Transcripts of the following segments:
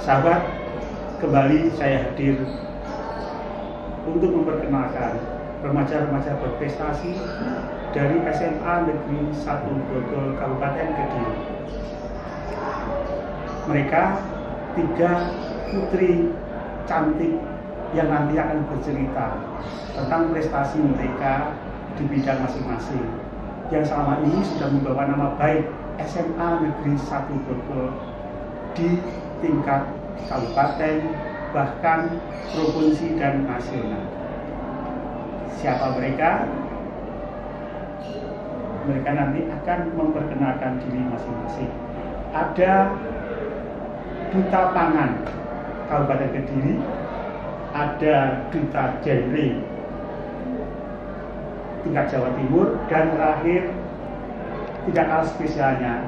Sahabat, kembali saya hadir untuk memperkenalkan remaja-remaja berprestasi dari SMA Negeri 1 Grogol Kabupaten Kediri. Mereka 3 putri cantik yang nanti akan bercerita tentang prestasi mereka di bidang masing-masing, yang selama ini sudah membawa nama baik SMA Negeri 1 Grogol di tingkat kabupaten, bahkan provinsi dan nasional. Siapa mereka? Mereka nanti akan memperkenalkan diri masing-masing. Ada Duta Pangan Kabupaten Kediri, ada Duta Genre tingkat Jawa Timur, dan terakhir tidak kalah spesialnya,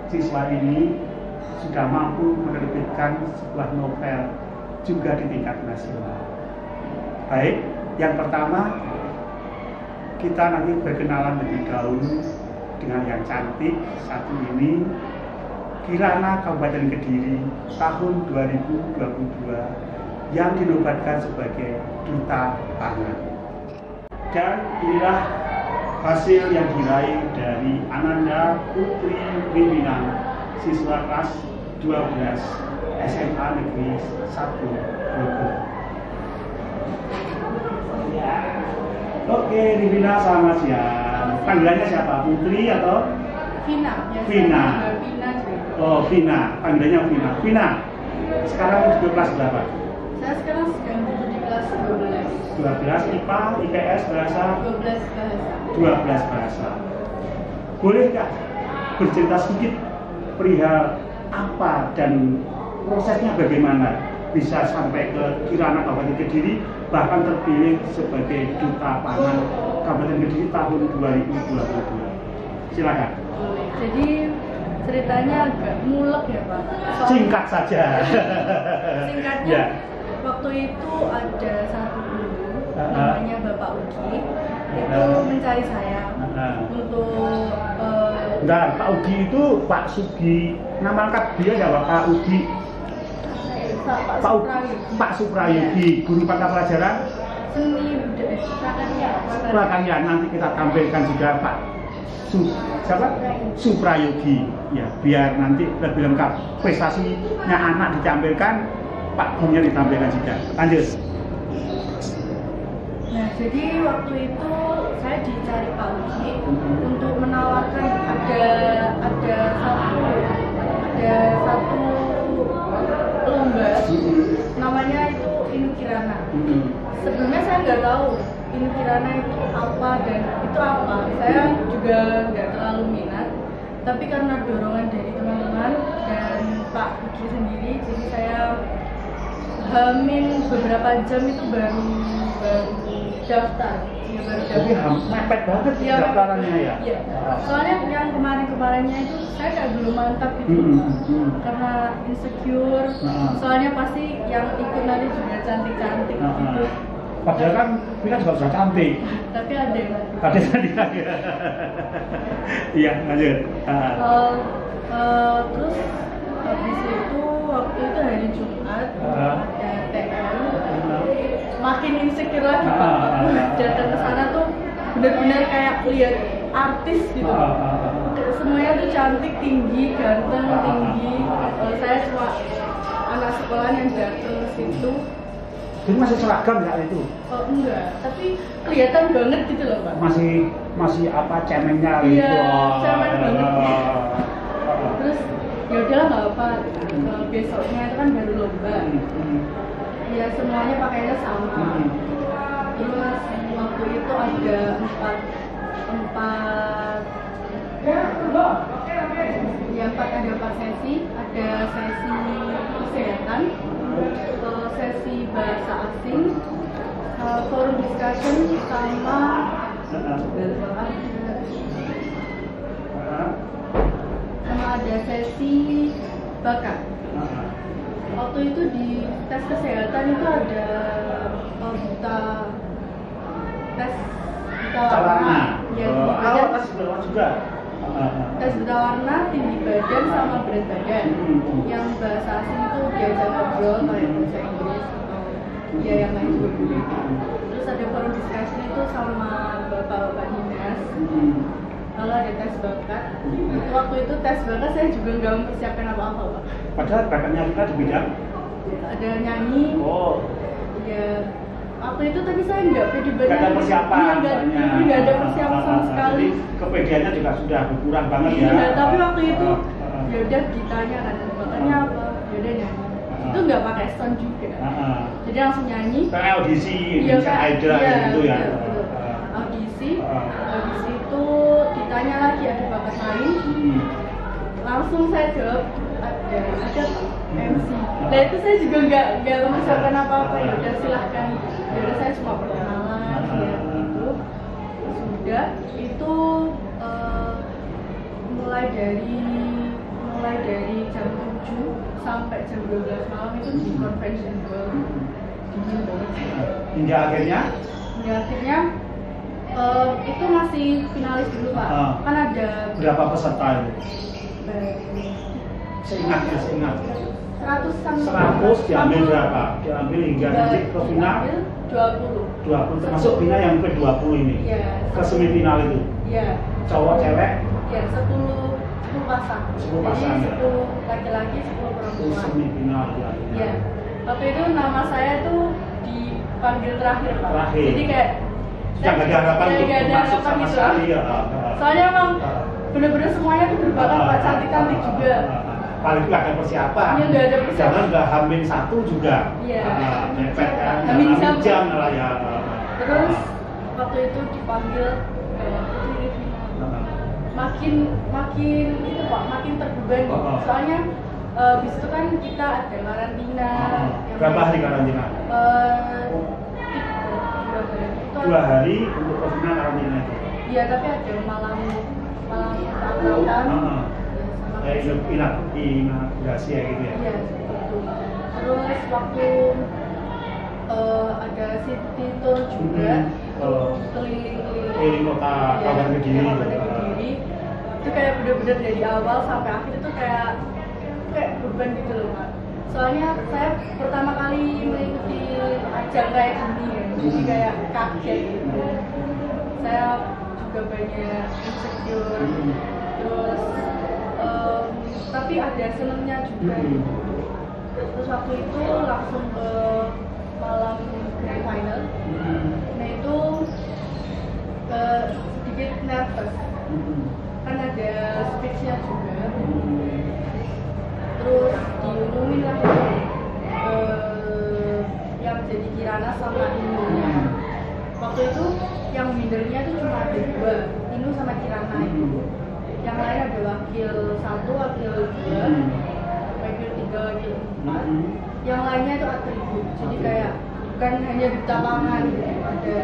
siswa ini sudah mampu menerbitkan sebuah novel juga di tingkat nasional. Baik, yang pertama kita nanti berkenalan lebih dahulu dengan yang cantik satu ini, Kirana Kabupaten Kediri tahun 2022 yang dinobatkan sebagai Duta Pangan. Dan inilah hasil yang diraih dari Ananda Putri Wimina, siswa kelas 12 SMA Negeri 1 Grogol. Oke, Wimina, selamat siang. Panggilannya siapa? Putri atau? Vina. Vina. Vina. Oh, Vina. Panggilannya Vina. Vina, sekarang di kelas berapa? Saya sekarang sedang duduk di kelas 12. 12 IPA, IPS, bahasa? 12 bahasa. 12 bahasa. Boleh nggak bercerita sedikit perihal apa dan prosesnya bagaimana bisa sampai ke Kirana Kabupaten Kediri, bahkan terpilih sebagai Duta Pangan Kabupaten Kediri tahun 2022. Silakan. Jadi ceritanya agak mulek ya Pak. Singkat saja. Singkatnya, Ya. waktu itu ada satu guru namanya Bapak Ugi, itu mencari saya untuk Enggak, Pak Ugi itu Pak Sugi. Nama lengkap dia ya Pak Ugi. Pak Suprayugi, guru mata pelajaran seni budaya prakarya. Nanti kita tampilkan juga Pak Suprayugi, ya, biar nanti lebih lengkap prestasinya anak ditampilkan, Pak gurunya ditampilkan juga. Lanjut. Nah, jadi waktu itu saya dicari Pak Ugi untuk menawarkan ada satu lomba, namanya itu Inu Kirana. Sebelumnya saya nggak tahu Inu Kirana itu apa dan itu apa. Saya juga nggak terlalu minat. Tapi karena dorongan dari teman-teman dan Pak Ugi sendiri, jadi saya hamin beberapa jam itu baru daftar. Ya, baru Jadi mepet banget ya, daftarannya ya. Iya. Soalnya yang kemarinnya itu saya kayak belum mantap gitu. Karena insecure. Soalnya pasti yang ikut nanti juga cantik-cantik gitu. Padahal kan Vina juga sudah cantik. Tapi ada yang Iya, lanjut. Terus habis itu waktu itu hari Jumat ada TM, makin insecure lagi Pak. Datang ke sana tuh benar-benar kayak lihat artis gitu. Semuanya tuh cantik, tinggi, ganteng, tinggi. Saya cuma anak sekolah yang datang ke situ. Jadi masih seragam nggak itu? Oh enggak, tapi kelihatan banget gitu loh Pak. Masih apa cemennya gitu? Iya, cemen banget. Terus ya udahlah nggak apa. Besoknya itu kan baru lomba. Ya semuanya pakainya sama. Terus waktu itu ada empat ada 4 sesi. Ada sesi kesehatan, sesi bahasa asing, forum discussion, sama ada sesi bakat. Waktu itu di tes kesehatan itu ada tes Calana. ya, Tes juga. tes buta warna, tinggi badan sama berat badan. Yang bahasa asing itu diajak ngobrol kayak bahasa Inggris atau ya yang lain juga. Terus ada forum discussion itu sama bapak-bapak dinas. Lalu ada tes bakat. Waktu itu tes bakat saya juga nggak mempersiapkan apa-apa, Pak. Padahal bakatnya kita di bidang ada nyanyi. Oh. Ya. Waktu itu tapi saya nggak pede banget. Nggak ada persiapan. Nggak ada persiapan sama sekali. Jadi kepedeannya juga sudah berkurang banget ya. Iya, tapi waktu itu ya udah ditanya kan bakatnya apa, ya udah nyanyi. Itu nggak pakai sound juga. Jadi langsung nyanyi. Kayak audisi, Indonesia Idol gitu ya. Audisi itu ditanya lagi ada bakat lain. Langsung saya jawab ada MC. Nah itu saya juga nggak mempersiapkan apa-apa, ya udah silahkan. Ya udah saya cuma perkenalan ya gitu. Sudah itu mulai dari jam 7 sampai jam 12 malam itu di convention hall. Dingin banget. Hingga akhirnya itu masih finalis dulu Pak. Kan ada berapa peserta itu? Seingat. 100 diambil berapa? Diambil hingga nanti ke final? 20 termasuk final yang ke-20 ini? Iya. Ke semifinal itu? Iya. Cowok, cewek? Iya, 10 pasang. 10 pasang ya? 10 laki-laki, 10 perempuan. Itu semifinal ya? Iya. Waktu itu nama saya tuh dipanggil terakhir Pak. Terakhir? Jadi kayak nggak ada harapan untuk masuk sama gitu. sekali ya? Soalnya emang bener-bener semuanya tuh berbakat Pak, cantik-cantik juga. Paling nggak ada persiapan. Iya, nggak ada persiapan. Jangan nggak hamil 1 juga. Iya. Mepet kan. Hamil jam lah ya. Terus waktu itu dipanggil Putri makin itu Pak, makin terbebani. Soalnya bis itu kan kita ada karantina. Berapa hari karantina? 2 hari untuk personal karantina itu. Iya, tapi ada malam Natal. Inaugurasi ya gitu ya. Iya, gitu. Terus waktu ada city tour juga, keliling kota Kabupaten Kediri. Itu kayak bener-bener dari awal sampai akhir itu kayak beban gitu loh Pak. Soalnya saya pertama kali mengikuti ajang kayak gini ya, jadi kayak kaget gitu. Saya juga banyak insecure, terus tapi ada senangnya juga. Terus waktu itu langsung ke malam grand final. Nah itu sedikit nervous, kan ada speech-nya juga. Terus diumumin lah yang jadi Kirana sama Inunya. Waktu itu yang winnernya tuh cuma ada 2, Inu sama Kirana itu. Yang lain ada wakil 1, wakil 2, wakil 3, wakil 4. Yang lainnya itu atribut. Jadi kayak bukan hanya duta pangan gitu. Ada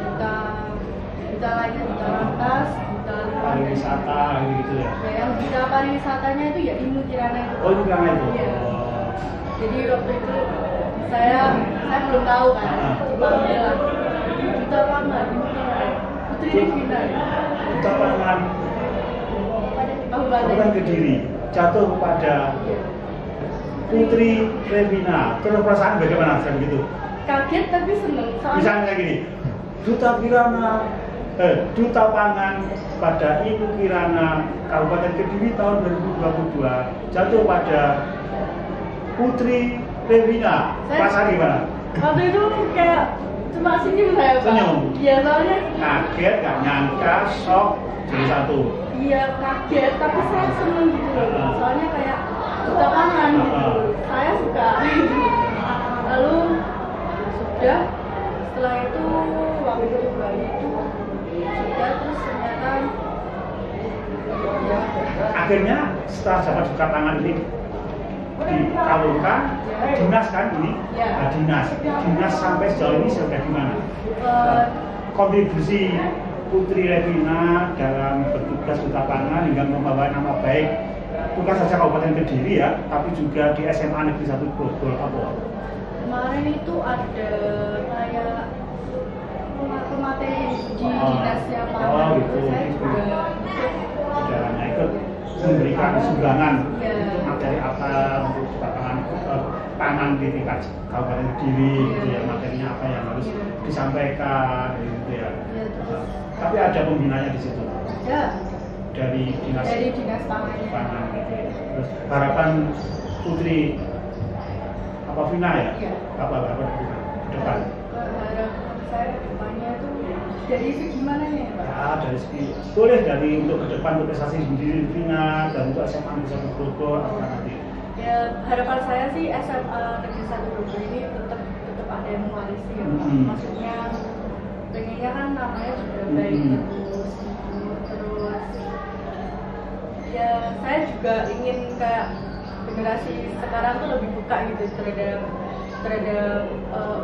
duta lainnya, duta lantas, duta pariwisata gitu ya. Ya, yang duta pariwisatanya itu ya Inu Kirana itu. Oh, Kirana itu. Iya. Jadi waktu itu saya belum tahu kan, dipanggil lah. Duta pangan, Putri Devina. Duta pangan Kabupaten Kediri jatuh kepada Putri Devina. Terus perasaan bagaimana saat begitu? Kaget tapi seneng. Misalnya kayak gini, Duta Pangan pada Ibu Kirana Kabupaten Kediri tahun 2022 jatuh pada Putri Devina. Perasaan gimana? Waktu itu kayak cuma senyum saya Pak. Senyum? Iya, soalnya kaget, gak nyangka, shock, jadi satu. Iya, kaget, tapi saya seneng gitu. Soalnya kayak duta pangan gitu. Saya suka. Lalu sudah, setelah itu waktu itu Bali itu sudah, terus ternyata ya. Akhirnya setelah dapat duta pangan ini dikabulkan, dinas kan ini? Ya. Dinas sampai sejauh ini sudah gimana? Kontribusi Putri Devina dalam bertugas duta pangan hingga membawa nama baik bukan saja Kabupaten Kediri ya, tapi juga di SMA Negeri 1 Grogol apa? Kemarin itu ada kayak pemateri di dinasnya Pak. Gitu. Saya juga Jalannya ikut sumbangan untuk materi apa untuk lapangan pangan di tingkat Kabupaten Kediri gitu ya, materinya apa yang harus disampaikan gitu ya. Tapi ada pembinanya di situ. Ada. Dari dinas pangan gitu ya. Terus harapan Putri apa Vina ya? Iya. Apa ke depan? Harapan saya ke depannya itu dari segi mana ya, Pak? Ya, dari segi boleh dari untuk ke depan untuk prestasi sendiri Vina dan untuk SMA bisa Bogor apa nanti? Ya, harapan saya sih SMA Negeri 1 Bogor ini tetap ada yang mewarisi ya, Pak. Maksudnya pengennya kan namanya sudah baik terus ya saya juga ingin kayak generasi sekarang tuh lebih buka gitu terhadap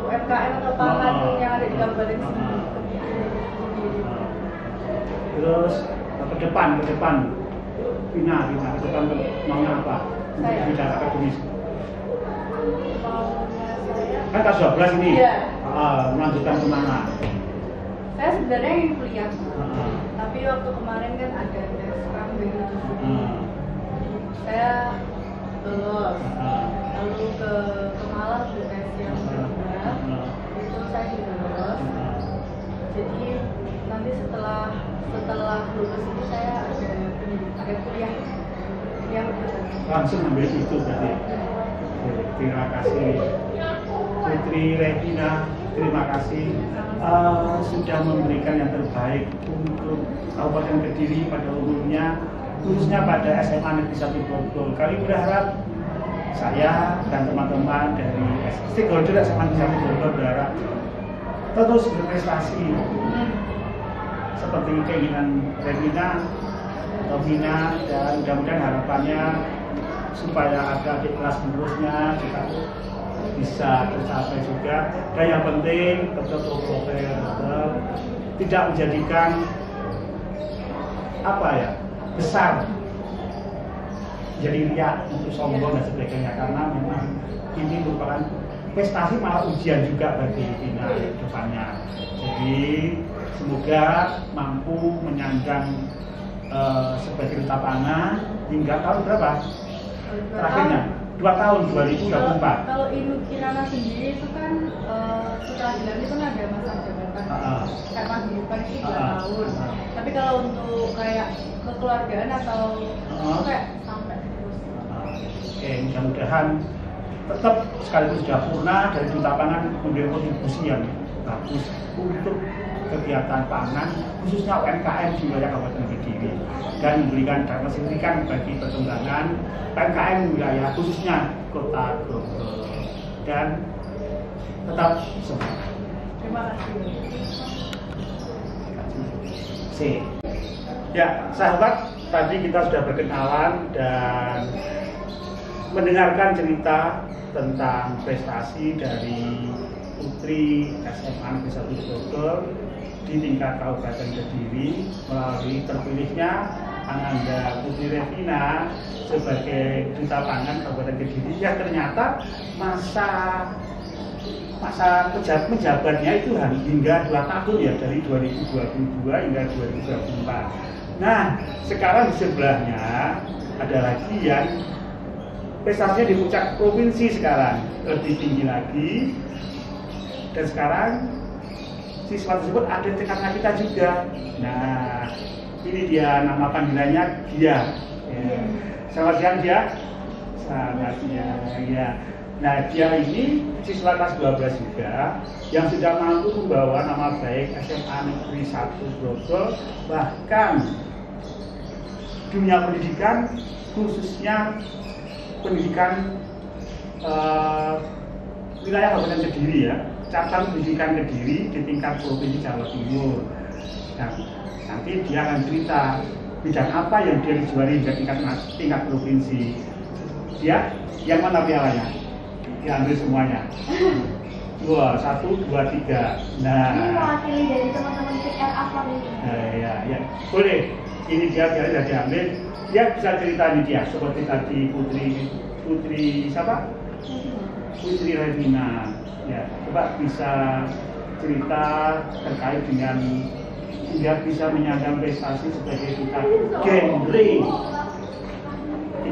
UMKM atau pangan yang ada di Kabupaten sendiri. Terus ke depan Vina ke depan maunya apa? Saya bicara akademis. Maunya saya Kan kelas 12 ini. Iya. Melanjutkan kemana? Saya sebenarnya ingin kuliah. Tapi waktu kemarin kan ada tes Rambil. Saya lulus. Lalu ke Malang untuk tes yang kedua. Itu saya lulus. Jadi nanti setelah lulus itu saya ada kuliah langsung ambil itu berarti. Terima kasih Putri Regina, terima kasih sudah memberikan yang terbaik untuk Kabupaten Kediri pada umumnya, khususnya pada SMA Negeri 1 Bogor. Kami berharap saya dan teman-teman dari stakeholder SMA Negeri 1 Bogor berharap terus berprestasi seperti keinginan Regina, Vina, dan mudah-mudahan harapannya supaya ada di kelas menerusnya kita bisa tercapai juga. Dan yang penting tetap profesional, tidak menjadikan besar jadi riak untuk sombong dan sebagainya, karena memang ini merupakan prestasi malah ujian juga bagi Vina ke depannya. Jadi semoga mampu menyandang sebagai duta pangan hingga tahun berapa? Terakhirnya 2 tahun 2024. Kalau Ibu Kirana sendiri itu kan setelah dilantik kan ada masa jabatan kayak paguyuban itu 2 tahun. Tapi kalau untuk kayak kekeluargaan atau kayak sampai terus. Oke, mudah-mudahan tetap sekaligus sudah purna dari duta pangan memberikan kontribusi yang bagus untuk kegiatan pangan khususnya UMKM di wilayah Kabupaten Kediri dan memberikan dampak signifikan bagi perkembangan UMKM wilayah khususnya Kota Bogor. Dan tetap semangat. Terima kasih. Ya, sahabat, tadi kita sudah berkenalan dan mendengarkan cerita tentang prestasi dari Putri SMA Negeri 1 Bogor di tingkat Kabupaten Kediri melalui terpilihnya Ananda Putri Regina sebagai duta pangan Kabupaten Kediri yang ternyata masa menjabatnya itu hingga 2 tahun ya, dari 2022 hingga 2024. Nah, sekarang di sebelahnya ada lagi yang prestasinya di puncak provinsi sekarang lebih tinggi lagi, dan sekarang siswa tersebut ada di tengah kita juga. Nah, ini dia nama panggilannya Gia. Ya. Selamat siang Gia. Selamat siang ya. Nah, dia ini siswa kelas 12 juga yang sudah mampu membawa nama baik SMA Negeri 1 Bogor, bahkan dunia pendidikan khususnya pendidikan wilayah Kabupaten Kediri ya, cabang pendidikan Kediri di tingkat provinsi Jawa Timur. Nah, nanti dia akan cerita bidang apa yang dia dijuari hingga tingkat provinsi. Dia yang mana pialanya? Diambil semuanya. 2, 1, 2, 3. Nah, ini mewakili dari teman-teman PR Afam ini. Ya, boleh. Ini dia sudah diambil. Dia bisa cerita nih dia seperti tadi Putri siapa? Putri Regina. Ya, coba bisa cerita terkait dengan dia bisa menyandang prestasi sebagai duta genre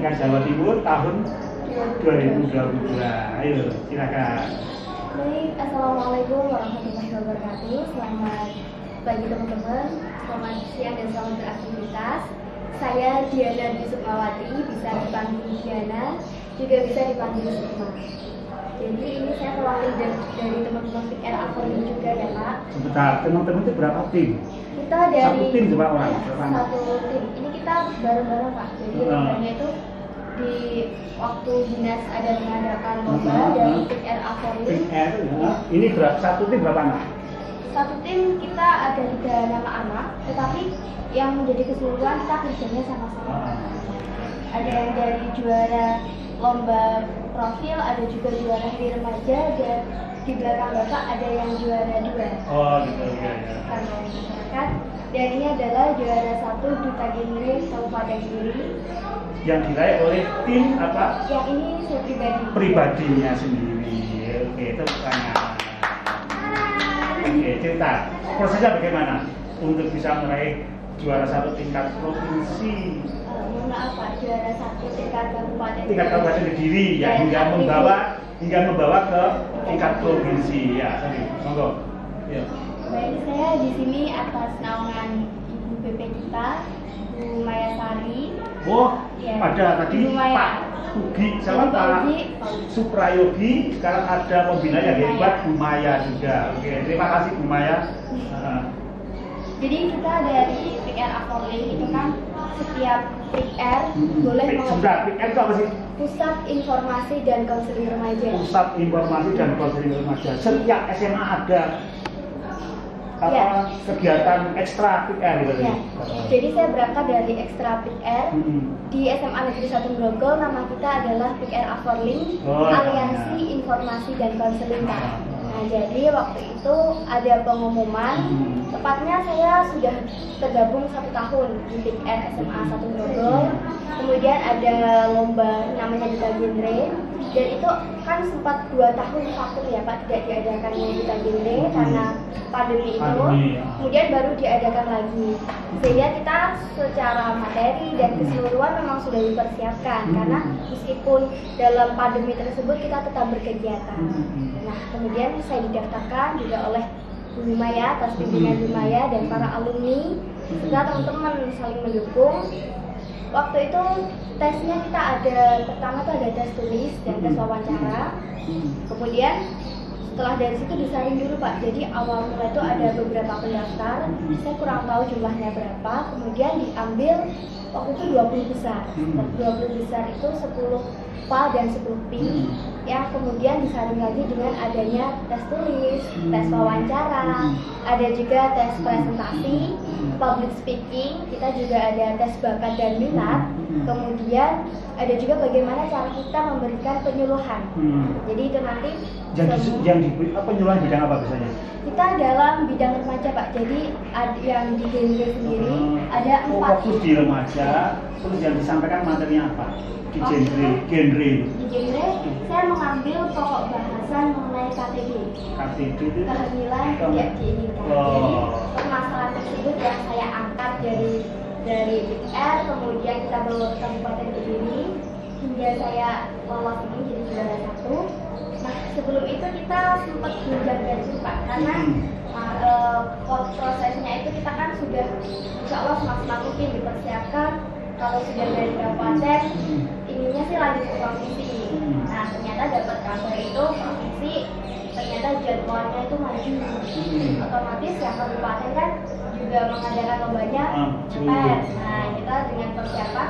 Pendidikan Jawa Timur tahun 2022. Ayo, silakan. Baik, Assalamualaikum warahmatullahi wabarakatuh. Selamat pagi teman-teman, selamat siang dan selamat beraktivitas. Saya Diana Dwi Sukmawati, bisa dipanggil Diana, juga bisa dipanggil Sukma. Jadi ini saya mewakili dari teman-teman PR Akoni juga ya Pak. Sebentar, teman-teman itu berapa tim? Kita dari satu tim coba orang. Satu tim. Ini kita bareng-bareng Pak. Jadi lombanya itu di waktu dinas ada mengadakan lomba dari PR Akoni. PR ya. Ini satu tim berapa anak? Satu tim kita ada 3 nama anak, tetapi yang menjadi keseluruhan kita kerjanya sama-sama. Ada yang dari juara lomba profil, ada juga juara hari remaja, dan di belakang Bapak ada yang juara 2. Oh gitu ya. Karena masyarakat. Dan ini adalah juara 1 Duta Genre Kabupaten Kediri. Yang diraih oleh tim apa? Yang ini saya pribadi. Pribadinya sendiri. Oke, itu pertanyaan. Oke, cerita. Prosesnya bagaimana untuk bisa meraih juara 1 tingkat provinsi? Mohon maaf Pak, juara 1 tingkat kabupaten. Tingkat kabupaten Kediri ya, hingga membawa ke tingkat provinsi ya. Tadi, monggo. Ya. Baik, saya di sini atas naungan Ibu BP kita, Bu Maya Sari. Oh, Ya. ada tadi Bu Maya. Pak Sugi sama Pak Suprayogi. Sekarang ada pembina yang hebat, Bu Maya juga. Oke, terima kasih Bu Maya. Jadi kita dari PR Akoni itu kan setiap PR boleh Sebentar, PR itu apa sih? Pusat Informasi dan Konseling Remaja. Pusat Informasi dan Konseling Remaja. Setiap SMA ada apa kegiatan ekstra PR gitu Ya. Jadi saya berangkat dari ekstra PR di SMA Negeri 1 Grogol. Nama kita adalah PR Aforling, Aliansi Informasi dan Konseling Pak. Nah, jadi waktu itu ada pengumuman. Tepatnya saya sudah tergabung 1 tahun di PR SMA 1 Grogol. Kemudian ada lomba namanya Duta Genre. Dan itu kan sempat 2 tahun vakum ya Pak, tidak diadakannya Duta Genre karena pandemi itu. Kemudian baru diadakan lagi. Sehingga kita secara materi dan keseluruhan memang sudah dipersiapkan karena meskipun dalam pandemi tersebut kita tetap berkegiatan. Nah, kemudian saya didaftarkan juga oleh Bu Maya atas pimpinan Bu Maya dan para alumni serta teman-teman saling mendukung. Waktu itu tesnya kita ada, pertama tuh ada tes tulis dan tes wawancara. Kemudian setelah dari situ disaring dulu Pak. Jadi awal mula itu ada beberapa pendaftar, saya kurang tahu jumlahnya berapa. Kemudian diambil waktu itu 20 besar. 20 besar itu 10 PA dan 10 P yang kemudian disaring lagi dengan adanya tes tulis, tes wawancara, ada juga tes presentasi, public speaking, kita juga ada tes bakat dan minat, kemudian ada juga bagaimana cara kita memberikan penyuluhan. Jadi itu nanti yang diberi penyuluhan bidang apa biasanya? Kita dalam bidang remaja Pak. Jadi yang di genre sendiri ada 4. Fokus di remaja, terus yang disampaikan materinya apa? Di genre. Di genre saya mengambil pokok bahasan mengenai KTD. KTD itu Kehamilan tidak diinginkan. Jadi permasalahan tersebut yang saya angkat dari PR, kemudian kita bawa ke Kabupaten Kediri hingga saya lolos ini jadi juara 1. Nah, sebelum itu kita sempat belajar Pak, karena prosesnya itu kita kan sudah insya Allah semaksimal mungkin dipersiapkan. Kalau sudah dari kabupaten, ininya sih lanjut ke provinsi. Nah, ternyata dapat kabar itu provinsi, ternyata jadwalnya itu maju. Otomatis yang kabupaten kan juga mengadakan lombanya cepat. Nah, kita dengan persiapan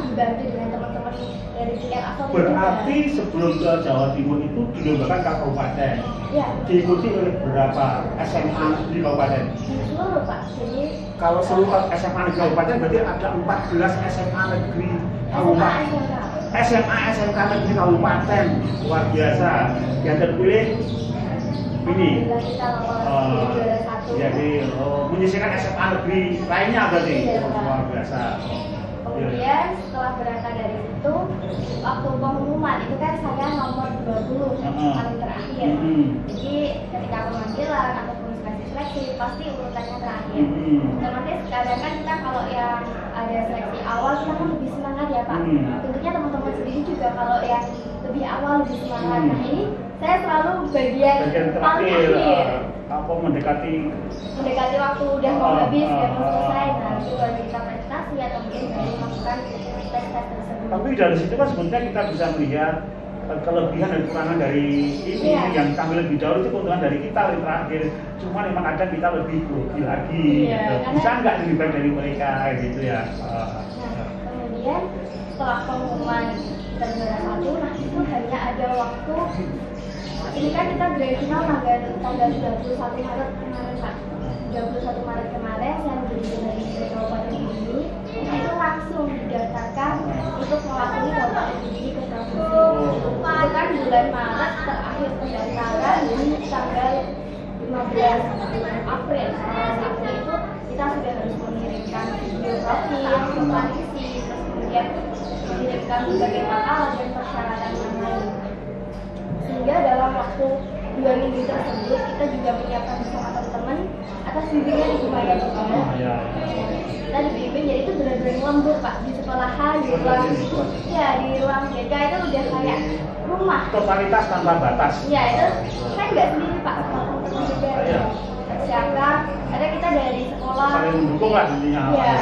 dibantu dengan teman-teman dari PR Akoni. Berarti sebelum ke Jawa Timur itu dilombakan ke kabupaten. Ya. Diikuti oleh berapa SMA di kabupaten? Di seluruh Pak. Jadi kalau seluruh SMA di kabupaten berarti ada 14 SMA negeri kabupaten. SMA SMK negeri kabupaten, luar biasa. Yang terpilih ini. Jadi menyisihkan SMA negeri lainnya berarti. Luar biasa. Kemudian setelah berangkat dari itu, waktu pengumuman itu kan saya nomor 20 paling terakhir. Jadi ketika pemanggilan ataupun seleksi pasti urutannya terakhir. Otomatis kadang kan kita kalau yang ada seleksi awal kita kan lebih semangat ya Pak. Tentunya teman-teman sendiri juga kalau yang lebih awal lebih semangat. Nah ini saya selalu bagian paling akhir. Apa mendekati waktu udah mau habis, udah mau selesai. Nah itu baru kita presentasi atau mungkin baru melakukan tes tersebut. Tapi dari situ kan sebenarnya kita bisa melihat kelebihan dan kekurangan dari ini yang tampil lebih jauh itu keuntungan dari kita lebih terakhir. Cuma memang kadang kita lebih grogi lagi. Gitu. Bisa nggak lebih baik dari mereka gitu ya. Kemudian setelah pengumuman kita juara 1, nah itu hanya ada waktu. Ini kan kita grand final tanggal 31 Maret kemarin Pak. 21 Maret kemarin saya menjadi dari Kabupaten Kediri. Nah itu langsung didaftarkan untuk mewakili Kabupaten Kediri ke provinsi. Itu kan bulan Maret terakhir pendaftaran di tanggal 15 April. April itu kita sudah harus mengirimkan video profil, komparisi, terus kemudian mengirimkan berbagai makalah dan persyaratan yang lain. Sehingga dalam waktu 2 minggu tersebut kita juga menyiapkan bersama teman-teman atas bimbingan di lumayan juga. Kita dibimbing, jadi itu benar-benar lembur Pak, di sekolahan, di ruang BK itu udah kayak rumah. Totalitas tanpa batas. Iya itu saya nggak sendiri Pak, sama teman-teman juga. Siapkan, ada kita dari sekolah. Saling mendukung lah intinya. Iya.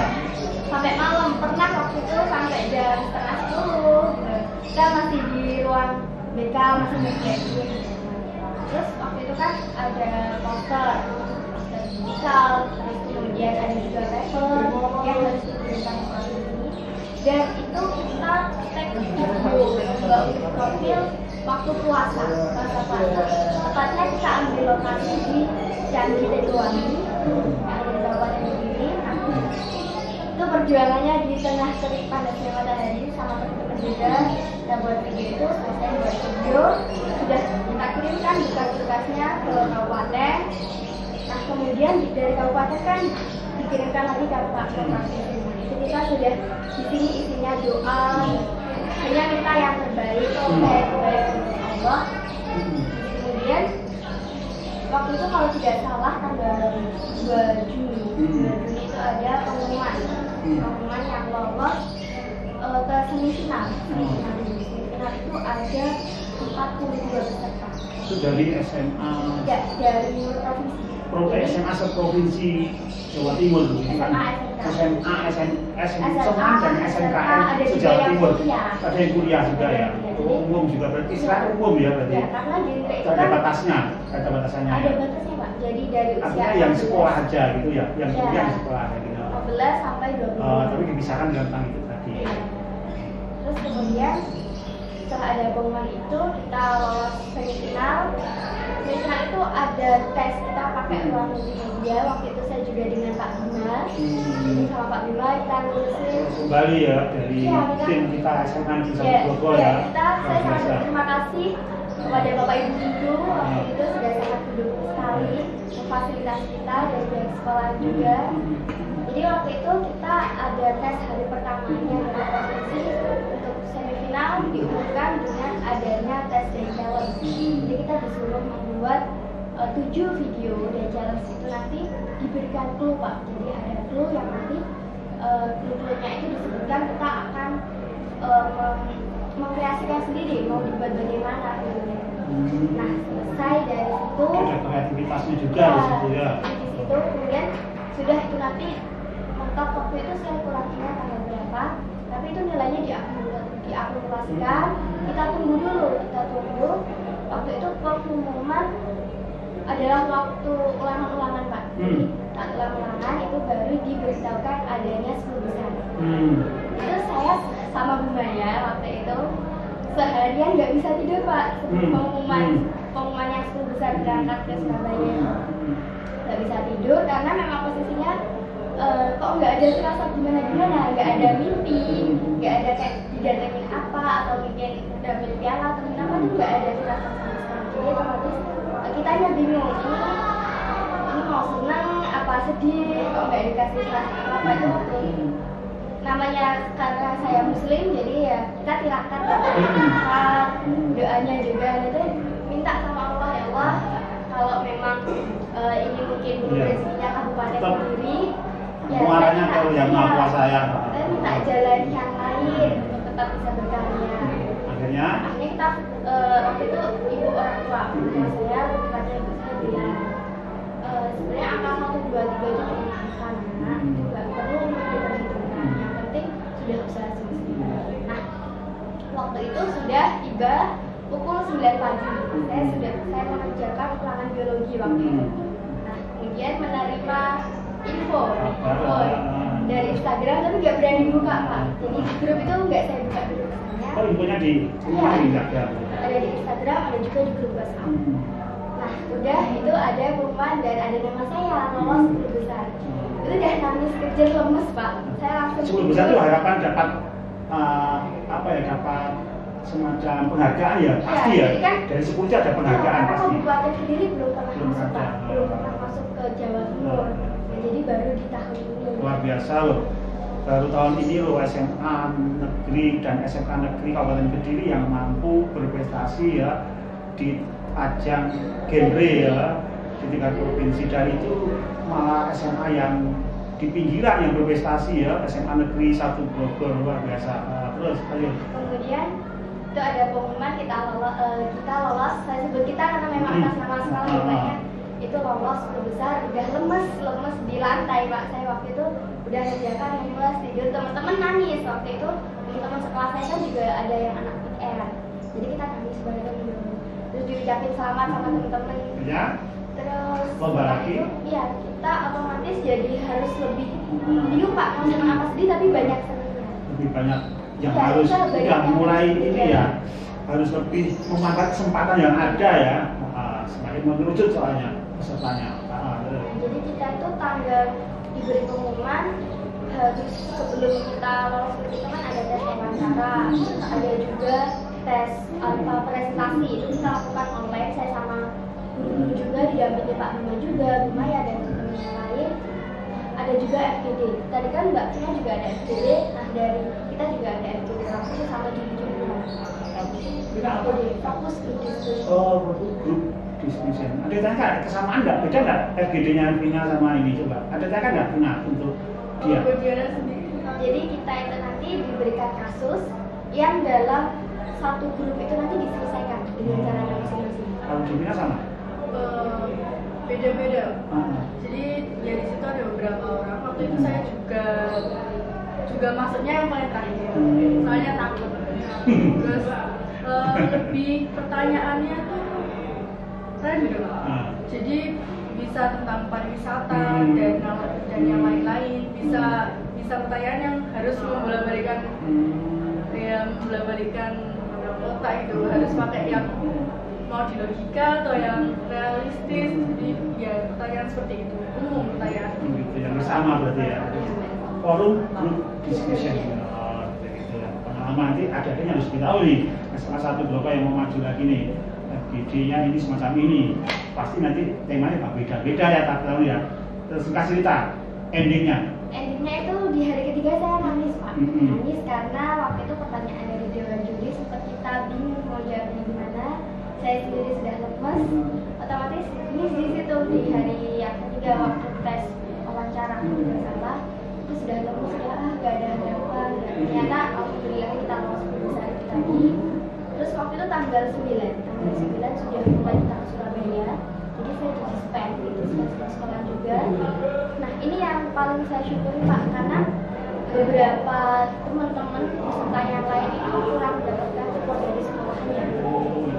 Sampai malam, pernah waktu itu sampai jam 9:30 kita masih di ruang BK masih ngerjain. Terus waktu itu kan ada poster digital, terus kemudian ada juga paper yang harus diberikan ke ini. Dan itu kita tag video profil waktu puasa. Tepatnya kita ambil lokasi di Candi Teguwangi yang ada di Kabupaten Kediri. Itu perjuangannya di tengah terik panasnya matahari sama teman-teman juga. Kita buat video itu, selesai buat video, sudah kita kirimkan berkas-berkasnya ke kabupaten. Nah kemudian dari kabupaten kan dikirimkan lagi ke provinsi. Itu kita sudah di sini isinya doa, hanya minta yang terbaik, terbaik untuk Allah. Kemudian waktu itu kalau tidak salah tanggal 2 Juni itu ada pengumuman yang lolos ke semifinal. Semifinal itu ada 42 peserta. Itu dari SMA? Ya, dari provinsi. SMA seprovinsi Jawa Timur, SMA, SMK dan SMKN Jawa Timur. Ada yang kuliah juga ya. Umum juga berarti istilahnya umum ya berarti. Ya, karena di ada batasnya, ada batasannya. Ada batasnya Pak. Jadi dari usia artinya yang sekolah aja gitu ya, yang kuliah di sekolah gitu. 15 sampai 20. Tapi dipisahkan dengan tentang itu tadi. Ya. Terus kemudian setelah ada pengumuman itu kita lolos semifinal. Semifinal itu ada tes, kita pakai ruang multimedia. Waktu itu saya juga dengan Pak Bima. Jadi sama Pak Bima kita ngurusin kembali ya dari tim kita SMA di Bogor ya. Saya sangat berterima kasih kepada Bapak Ibu Guru waktu itu sudah sangat mendukung sekali memfasilitasi kita dari pihak sekolah juga. Jadi waktu itu kita ada tes hari pertamanya dari provinsi. Untuk semifinal diumumkan dengan adanya tes dan challenge. Jadi kita disuruh membuat 7 video dan challenge itu nanti diberikan clue Pak. Jadi ada clue yang nanti clue-nya itu disebutkan kita akan mengkreasikan sendiri mau dibuat bagaimana videonya. Nah selesai dari situ ada kreativitasnya juga di situ ya. Di situ kemudian sudah itu nanti mentok waktu itu saya kurang ingat tanggal berapa, tapi itu nilainya diakumulasikan. Kita tunggu dulu, waktu itu pengumuman adalah waktu ulangan Pak. Jadi saat ulangan itu baru diberitahukan adanya 10 besar. Itu saya sama Bu Maya waktu itu seharian nggak bisa tidur Pak. Pengumuman yang 10 besar berangkat ke Surabaya nggak bisa tidur karena memang posisinya kok nggak ada rasa gimana, nggak ada mimpi, nggak ada kayak didatengin apa atau bikin dapet piala atau apa tuh nggak ada rasa sama sekali. Jadi otomatis kita hanya bingung ini mau senang apa sedih, kok nggak dikasih rasa apa itu waktu namanya karena saya muslim jadi ya kita tirakat doanya juga itu minta sama Allah ya Allah kalau memang ini mungkin rezekinya Kabupaten Kediri Ya, muaranya ke yang Maha Kuasa ya. Saya minta jalan yang lain untuk tetap bisa berkarya. Akhirnya kita waktu itu ibu orang tua saya bukannya ibu saya bilang sebenarnya angka 1, 2, 3 itu cuma angka, itu nggak perlu diperhitungkan, yang penting sudah usaha sendiri. Nah, waktu itu sudah tiba pukul 9 pagi, saya mengerjakan ulangan biologi waktu itu. Nah, kemudian menerima info dari Instagram, tapi nggak berani buka Pak. Jadi grup itu nggak saya buka dulu. Oh, infonya di Instagram. Ada di Instagram, ada juga di grup WhatsApp. Nah, udah itu ada pengumuman dan ada nama saya lolos 10 besar. Itu udah nangis kejer lemes Pak. Saya langsung 10 besar itu harapan dapat dapat semacam penghargaan ya, pasti ya. Kan, dari 10 itu ada penghargaan karena pasti. kabupaten sendiri belum pernah masuk ke Jawa Timur. Nah, jadi baru di tahun ini. Luar biasa loh. Baru tahun ini loh SMA negeri dan SMA negeri Kabupaten Kediri yang mampu berprestasi ya di ajang genre ya di tingkat provinsi, dan itu malah SMA yang di pinggiran yang berprestasi ya, SMA negeri 1 Bogor, luar biasa. Terus ayo. Kemudian itu ada pengumuman kita lolos, saya sebut kita karena memang atas nama sekolah ya, itu lolos 10 besar, udah lemes di lantai Pak. Saya waktu itu udah kerjakan lemes, tidur, teman-teman nangis. Waktu itu teman-teman sekelas saya kan juga ada yang anak PR, jadi kita nangis bareng dulu, terus diucapin selamat sama teman-teman ya. Terus setelah itu ya kita otomatis jadi harus lebih bingung Pak, mau senang apa sedih, tapi banyak senangnya, lebih banyak yang ya, harus udah mulai ini ya, harus lebih memanfaatkan kesempatan yang ada ya, semakin mengerucut soalnya pesertanya. Jadi kita itu tanggal diberi pengumuman harus sebelum kita lolos itu kan ada tes wawancara, ada juga tes presentasi, itu kita lakukan online. Saya sama guru juga didampingi Pak Bima juga, Bima ya, dan teman-teman yang lain. Ada juga FGD. Tadi kan Mbak Tina juga ada FGD, nah dari kita juga ada FGD langsung sama di jurnal. Kita apa? Fokus group discussion. Oh, grup discussion. Ada tanya kesamaan nggak? Beda nggak FGD-nya Vina sama ini coba? Ada tanya nggak Vina untuk dia? Jadi kita itu nanti diberikan kasus yang dalam satu grup itu nanti diselesaikan dengan cara masing-masing. Kalau di Vina sama? Beda-beda. Jadi ya di situ ada beberapa orang. Waktu itu saya juga masuknya yang paling terakhir. Soalnya takut. Terus lebih pertanyaannya tuh random. Jadi bisa tentang pariwisata dan yang lain-lain. Bisa pertanyaan yang harus membolak-balikan otak itu, harus pakai yang mau di logika atau yang realistis. Jadi ya pertanyaan seperti itu, umum pertanyaan gitu yang sama berarti ya. Forum group discussion begitu ya. Pengalaman nanti ada-adanya harus kita tahu nih, salah satu blogger yang mau maju lagi nih, FGD-nya ini semacam ini, pasti nanti temanya beda-beda ya, tak tahu ya. Terus kasih cerita endingnya itu di hari ketiga saya nangis Pak. Nangis karena waktu itu pertanyaan dari dewan juri sempat kita bingung mau jawabnya gimana. Saya sendiri sudah lemes, otomatis ini di situ di hari yang ketiga waktu tes wawancara tidak salah, itu sudah lemes, gak ada harapan. Ternyata alhamdulillah kita lolos 10 besar itu tadi. Terus waktu itu tanggal 9 sudah mulai kita ke Surabaya, jadi saya dispen gitu, sudah sekolah juga. Nah ini yang paling saya syukuri Pak, karena beberapa teman-teman peserta yang lain itu kurang mendapatkan support dari sekolahnya.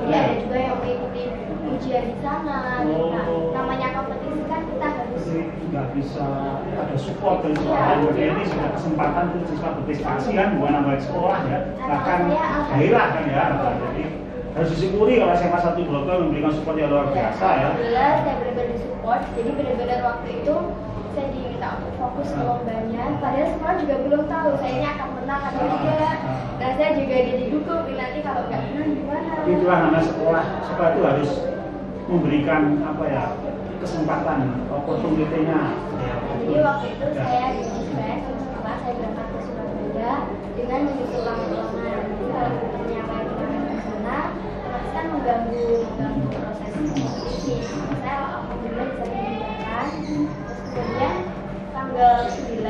Jadi ada juga yang mengikuti ujian di sana. Nah, namanya kompetisi kan kita harus nggak bisa ada support dari sekolah. Jadi ini sudah kesempatan untuk siswa berprestasi kan, bukan nambah sekolah ya, bahkan daerah kan ya. Jadi harus disyukuri kalau SMA 1 Blogger memberikan support yang luar biasa ya. Alhamdulillah saya benar-benar disupport. Jadi benar-benar waktu itu saya diminta untuk fokus ke lombanya. Padahal sekolah juga belum tahu saya ini akan menang atau tidak. Dan saya juga didukung nanti kalau nggak menang gimana. Itulah namanya sekolah itu harus memberikan kesempatan, opportunity-nya. Jadi waktu itu saya di-dispen setelah saya berangkat ke Surabaya dengan menyusul ulangan. Kalau teman-teman yang lain berangkat ke sana, otomatis kan mengganggu proses kompetisi. Saya alhamdulillah bisa memudahkan. Terus kemudian tanggal 9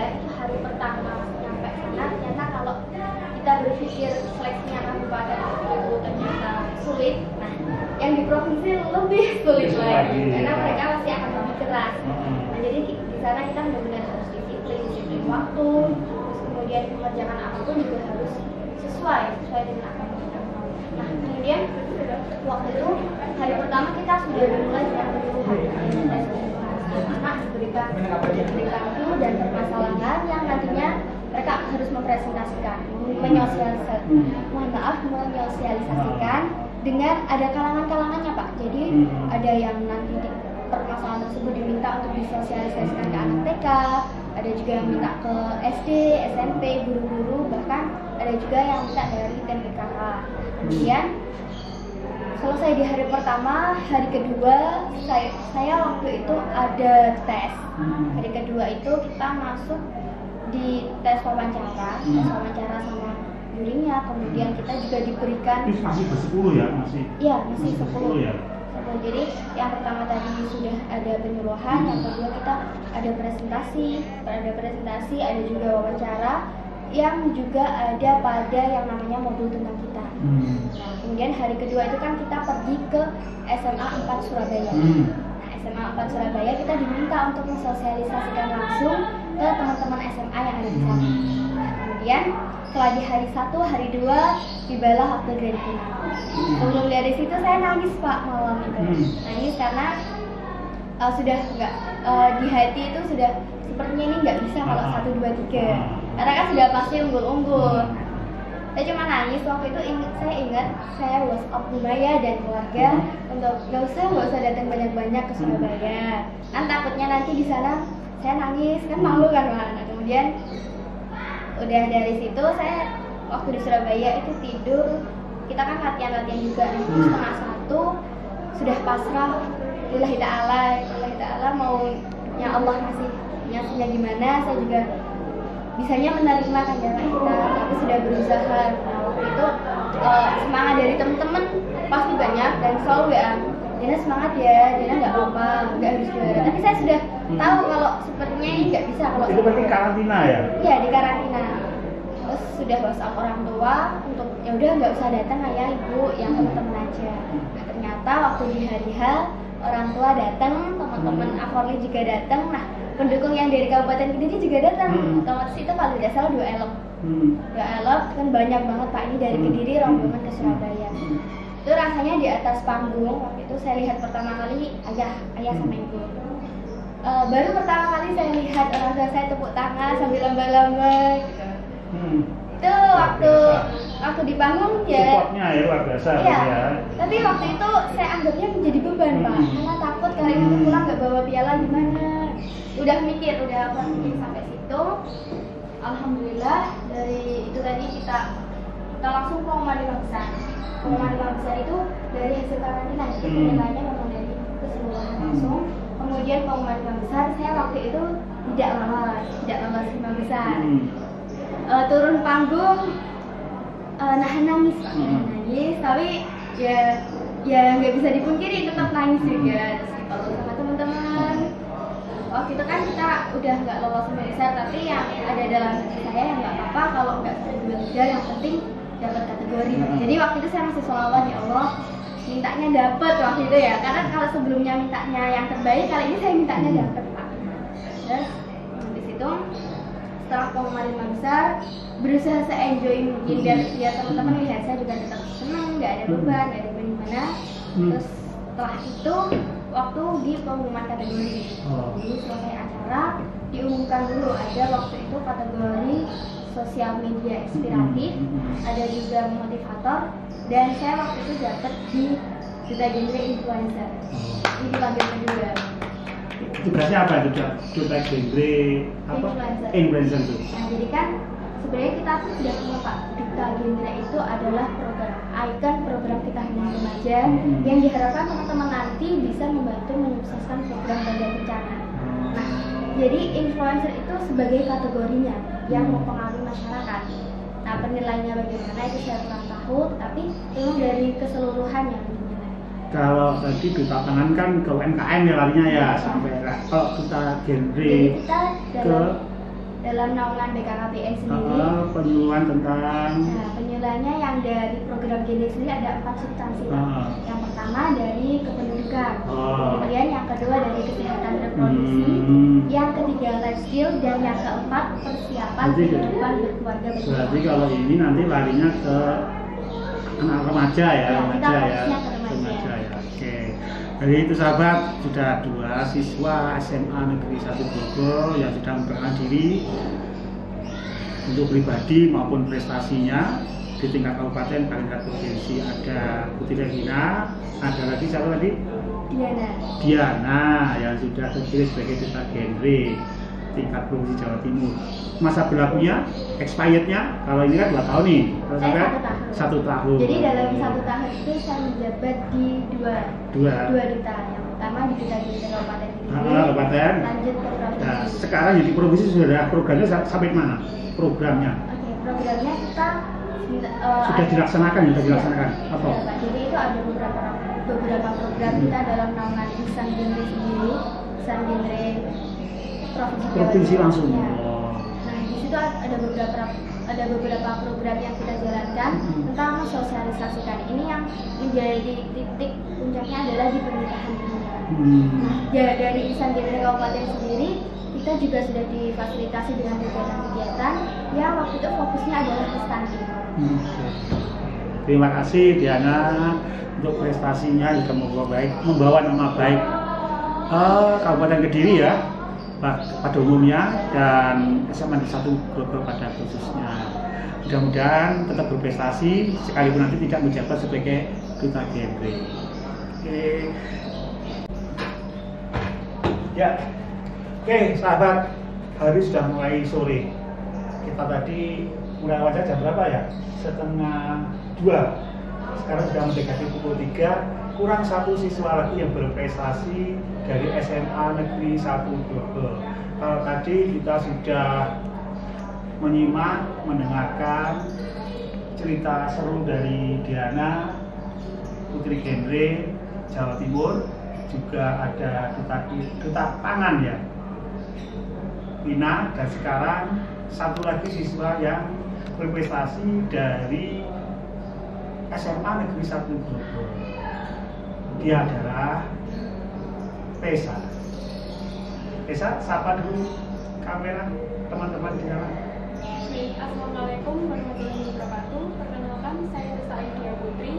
pikir seleksinya kabupaten itu ternyata sulit, nah yang di provinsi lebih sulit lagi karena mereka pasti akan lebih keras. Nah, jadi di sana kita benar-benar harus disiplin waktu, terus kemudian mengerjakan apapun juga harus sesuai dengan apa yang kita mau. Nah, kemudian waktu itu hari pertama kita sudah mulai dengan penyuluhan tes anak diberikan clue dan permasalahan yang nantinya mereka harus mempresentasikan, menyosialisasikan dengan ada kalangan-kalangannya Pak. Jadi ada yang nanti permasalahan tersebut diminta untuk disosialisasikan ke anak TK, ada juga yang minta ke SD, SMP, guru-guru, bahkan ada juga yang minta dari tim PKK. Kemudian selesai di hari pertama, hari kedua saya waktu itu ada tes. Hari kedua itu kita masuk di tes wawancara sama jurinya, kemudian kita juga diberikan masih bersepuluh ya, masih? Iya, masih 10 ya. Jadi yang pertama tadi sudah ada penyuluhan, yang kedua kita ada presentasi, ada juga wawancara, yang juga ada pada yang namanya modul tentang kita. Nah, kemudian hari kedua itu kan kita pergi ke SMA 4 Surabaya. Nah, SMA 4 Surabaya kita diminta untuk mensosialisasikan langsung ke teman-teman SMA yang ada di sana. Nah, kemudian setelah di hari 1, hari 2 tibalah waktu grand final. Sebelum dari situ saya nangis Pak malam itu. Nangis karena sudah enggak di hati itu sudah sepertinya ini nggak bisa kalau 1, 2, 3. Karena kan sudah pasti unggul-unggul. Saya cuma nangis waktu itu. Saya ingat saya WhatsApp Bumaya dan keluarga untuk nggak usah datang banyak-banyak ke Surabaya. Kan takutnya nanti di sana saya nangis, kan malu kan Pak. Nah, kemudian udah dari situ saya waktu di Surabaya itu tidur. Kita kan latihan juga nih, setengah 1 sudah pasrah. Lillahi ta'ala maunya Allah ngasihnya gimana, saya juga bisanya menerima kandangan kita, tapi sudah berusaha. Nah, waktu itu semangat dari teman-teman pasti banyak dan selalu ya, Dina semangat ya, Dina nggak apa-apa, nggak harus juara. Tapi saya sudah tahu kalau sepertinya ini nggak bisa kalau itu berarti karantina ya? Iya, di karantina. Terus sudah WhatsApp orang tua untuk ya udah nggak usah datang ayah ibu, yang teman-teman aja. Nah, ternyata waktu di hari H orang tua datang, teman-teman Aforli juga datang. Nah, pendukung yang dari Kabupaten Kediri juga datang. Otomatis itu kalau tidak salah 2 elok. 2 elok kan banyak banget Pak, ini dari Kediri rombongan ke Surabaya. Itu rasanya di atas panggung waktu itu saya lihat pertama kali ayah sama ibu. Baru pertama kali saya lihat orang tua saya tepuk tangan sambil lomba-lomba gitu. Itu waktu di panggung ya. Supportnya ya luar biasa iya, ya. Tapi waktu itu saya anggapnya menjadi beban Pak, karena takut kali ini pulang nggak bawa piala gimana. Udah mikir sampai situ. Alhamdulillah dari itu tadi kita langsung pengumuman lima besar. Pengumuman lima besar itu dari hasil karantina, jadi penilaiannya memang dari keseluruhan langsung. Kemudian pengumuman lima besar, saya waktu itu tidak lolos lima besar. Turun panggung, nahan nangis Pak, tapi ya nggak bisa dipungkiri tetap nangis juga. Terus kalau sama teman-teman waktu itu kan kita udah nggak lolos lima besar, tapi yang ada dalam hati saya yang nggak apa-apa kalau nggak 1, 2, 3, yang penting dapat kategori. Jadi waktu itu saya masih sholawat, ya Allah mintanya dapat waktu itu ya, karena kalau sebelumnya mintanya yang terbaik, kali ini saya mintanya dapat Pak. Terus di situ setelah pengumuman lima besar berusaha se-enjoy mungkin biar teman-teman lihat saya juga tetap senang, nggak ada beban, nggak ada gimana. Terus setelah itu waktu di pengumuman kategori, jadi selesai acara diumumkan dulu, ada waktu itu kategori sosial media inspiratif, ada juga motivator, dan saya waktu itu dapat di duta genre influencer. Ini dipanggil kedua. Tugasnya apa itu duta genre apa? Influencer itu. Nah, jadi kan sebenarnya kita tuh sudah punya Pak, duta genre itu adalah program kita himpunan remaja yang diharapkan teman-teman nanti bisa membantu menyukseskan program Bangga Kencana. Nah, jadi influencer itu sebagai kategorinya yang mempengaruhi masyarakat. Nah, penilaiannya bagaimana itu saya kurang tahu, tapi memang dari keseluruhan yang dinilai. Kalau tadi duta pangan kan ke UMKM ya larinya ya, sampai kalau duta genre kita dalam naungan BKKBN sendiri penyuluhan tentang. Nah, penyuluhannya yang dari program genre sendiri ada 4 substansi. Yang pertama dari kependudukan, kemudian yang kedua dari kesehatan reproduksi, yang ketiga life skill, dan yang keempat persiapan kehidupan berkeluarga bersama. Berarti kalau ini nanti larinya ke anak remaja ya, kita fokusnya ke remaja ya. Oke. Jadi itu sahabat, sudah 2 siswa SMA Negeri 1 Grogol yang sudah memperkenalkan diri untuk pribadi maupun prestasinya di tingkat kabupaten, tingkat provinsi. Ada Putri Regina, ada lagi siapa tadi? Diana yang sudah terpilih sebagai duta genre tingkat provinsi Jawa Timur. Masa berlakunya, expirednya, kalau ini kan 2 tahun nih, kalau sampai 1 tahun. Jadi dalam 1 tahun itu saya menjabat di dua duta. Yang pertama di duta kabupaten kabupaten. Lanjut ke provinsi. Nah, sekarang jadi provinsi sudah ada programnya sampai mana? Programnya? Oke, programnya kita sudah dilaksanakan, Apa? Ya, Pak. Jadi itu ada beberapa program kita dalam naungan Insan Genre sendiri, Insan Genre provinsi langsung. Ya. Nah, di situ ada beberapa program yang kita jalankan tentang mensosialisasikan ini yang menjadi titik puncaknya adalah di pernikahan dini. Nah, ya, dari Insan Genre Kabupaten sendiri kita juga sudah difasilitasi dengan kegiatan-kegiatan yang waktu itu fokusnya adalah ke stunting. Terima kasih Diana untuk prestasinya juga membawa nama baik Kabupaten Kediri ya pada umumnya dan SMA Negeri 1 Grogol pada khususnya. Mudah-mudahan tetap berprestasi sekalipun nanti tidak menjabat sebagai duta genre. Oke. Ya. Oke, sahabat, hari sudah mulai sore. Kita tadi mulai wajar jam berapa ya? 1:30. Sekarang sudah mendekati pukul 3. Kurang 1 siswa lagi yang berprestasi dari SMA Negeri 1 Grogol. Kalau tadi kita sudah mendengarkan cerita seru dari Diana, Putri Genre Jawa Timur, juga ada duta pangan ya, Wina, dan sekarang satu lagi siswa yang berprestasi dari SMA Negeri 1 Grogol. Dia adalah Tessa. Tessa, sapa dulu kamera teman-teman di sana. Assalamualaikum warahmatullahi wabarakatuh. Perkenalkan, saya Tessa Aidia Putri.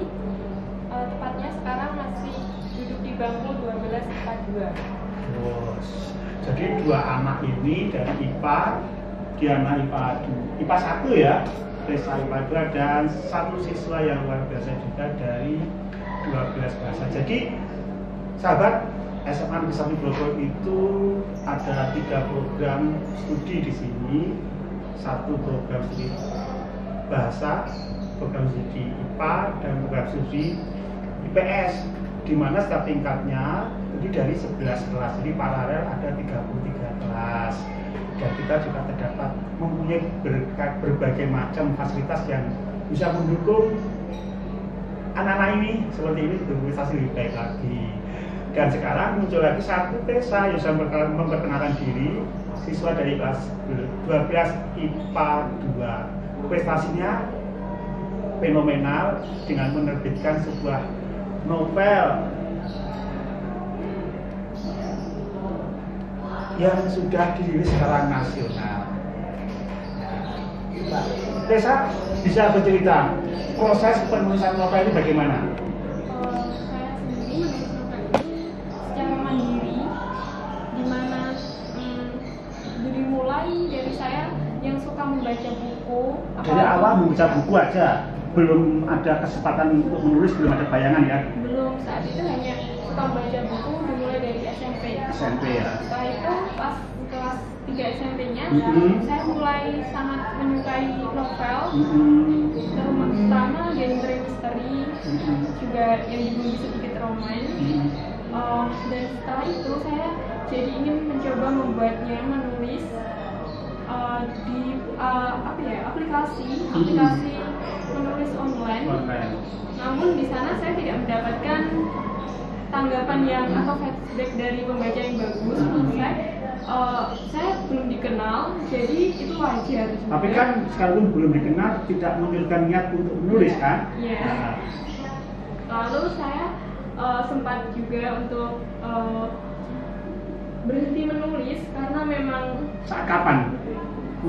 Tepatnya sekarang masih duduk di bangku 12 IPA 2. Terus, jadi 2 anak ini dari IPA, Diana IPA 1 ya, Tessa IPA 2, dan 1 siswa yang luar biasa juga dari 12 bahasa. Jadi, sahabat, SMA Negeri 1 Grogol itu ada 3 program studi di sini. 1 program studi bahasa, program studi IPA, dan program studi IPS, di mana setiap tingkatnya jadi dari 11 kelas, jadi paralel ada 33 kelas. Dan kita juga terdapat mempunyai berbagai macam fasilitas yang bisa mendukung anak-anak ini seperti ini berprestasi lebih baik lagi. Dan sekarang muncul lagi 1 Tessa yang sudah memperkenalkan diri, siswa dari kelas 12 IPA 2. Prestasinya fenomenal dengan menerbitkan sebuah novel yang sudah dirilis secara nasional. Tessa bisa bercerita proses penulisan novel ini bagaimana? Saya sendiri menulis novel ini secara mandiri, di mana dari mulai dari saya yang suka membaca buku. Dari awal membaca buku aja, belum ada kesempatan untuk menulis, belum ada bayangan ya? Belum, saat itu hanya suka membaca buku dimulai dari SMP. SMP ya. Setelah itu pas kelas 3 SMP-nya, saya mulai sangat menyukai novel, terutama genre misteri, juga yang dibumbui sedikit roman. Dan setelah itu saya jadi ingin mencoba membuatnya, menulis di aplikasi menulis online. Namun di sana saya tidak mendapatkan tanggapan yang atau feedback dari pembaca yang bagus. Menurut saya saya belum dikenal, jadi itu wajar. Tapi kan sekalipun belum dikenal tidak menunjukkan niat untuk menulis kan? Iya. Nah. Lalu saya sempat juga untuk berhenti menulis karena memang Saat kapan?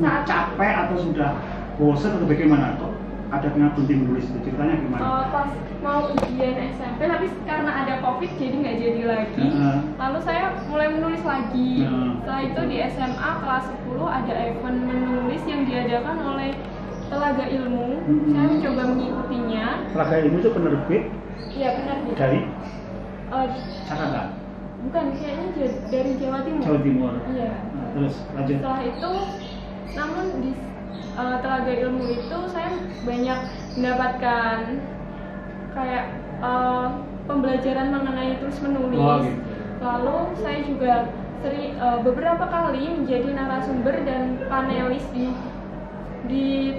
Saat- Capek atau sudah bosan atau bagaimana? Kok ada kenapa berhenti menulis itu? Ceritanya gimana? pas mau ujian SMP, tapi karena ada COVID jadi nggak jadi lagi. Lalu saya mulai menulis lagi. Setelah itu di SMA kelas 10 ada event menulis yang diadakan oleh Telaga Ilmu. Saya mencoba mengikutinya. Telaga Ilmu itu penerbit Iya benar. dari Eh, Jakarta, bukan, kayaknya dari Jawa Timur. Jawa Timur. Iya. Nah, terus lanjut. Setelah itu, namun di Telaga Ilmu itu saya banyak mendapatkan kayak pembelajaran mengenai tulis menulis. Oh, gitu. Lalu saya juga sering beberapa kali menjadi narasumber dan panelis di